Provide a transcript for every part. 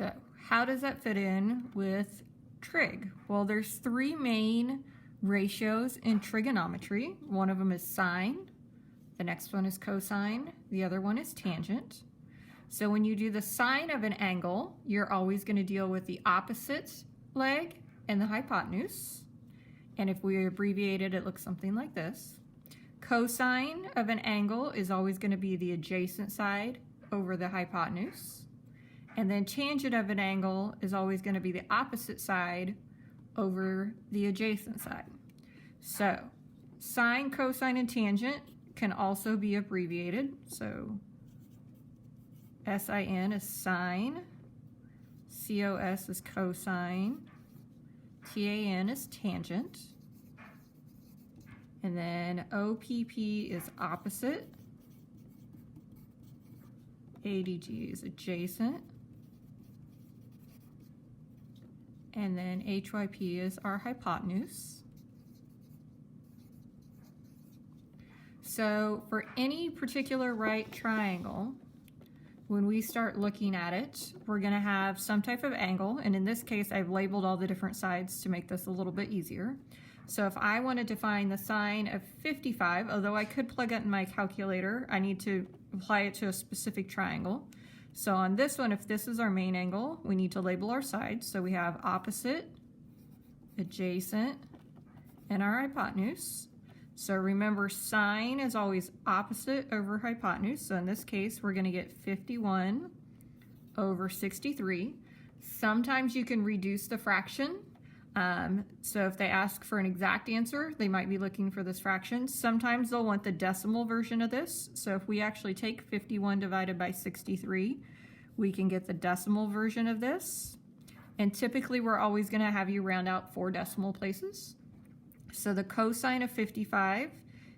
So how does that fit in with trig? Well, there's three main ratios in trigonometry. One of them is sine, the next one is cosine, the other one is tangent. So when you do the sine of an angle, you're always going to deal with the opposite leg and the hypotenuse. And if we abbreviate it, it looks something like this. Cosine of an angle is always going to be the adjacent side over the hypotenuse. And then tangent of an angle is always going to be the opposite side over the adjacent side. So sine, cosine, and tangent can also be abbreviated. So SIN is sine, COS is cosine, TAN is tangent, and then OPP is opposite, ADG is adjacent, and then HYP is our hypotenuse. So for any particular right triangle, when we start looking at it, we're going to have some type of angle, and in this case I've labeled all the different sides to make this a little bit easier. So if I wanted to find the sine of 55, although I could plug it in my calculator, I need to apply it to a specific triangle. So on this one, if this is our main angle, we need to label our sides. So we have opposite, adjacent, and our hypotenuse. So remember, sine is always opposite over hypotenuse. So in this case, we're going to get 51 over 63. Sometimes you can reduce the fraction. So if they ask for an exact answer, they might be looking for this fraction. Sometimes they'll want the decimal version of this. So if we actually take 51 divided by 63, we can get the decimal version of this. And typically we're always going to have you round out 4 decimal places. So the cosine of 55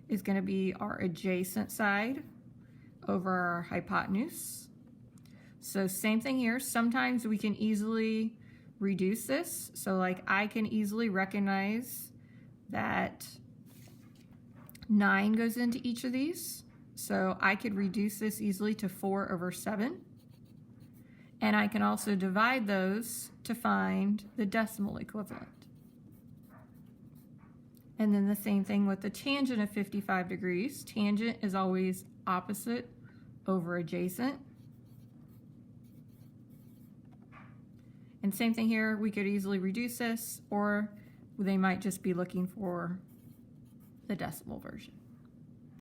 is going to be our adjacent side over our hypotenuse. So same thing here. Sometimes we can easily reduce this. So like I can easily recognize that 9 goes into each of these. So I could reduce this easily to 4 over 7. And I can also divide those to find the decimal equivalent. And then the same thing with the tangent of 55 degrees. Tangent is always opposite over adjacent. And same thing here, we could easily reduce this, or they might just be looking for the decimal version.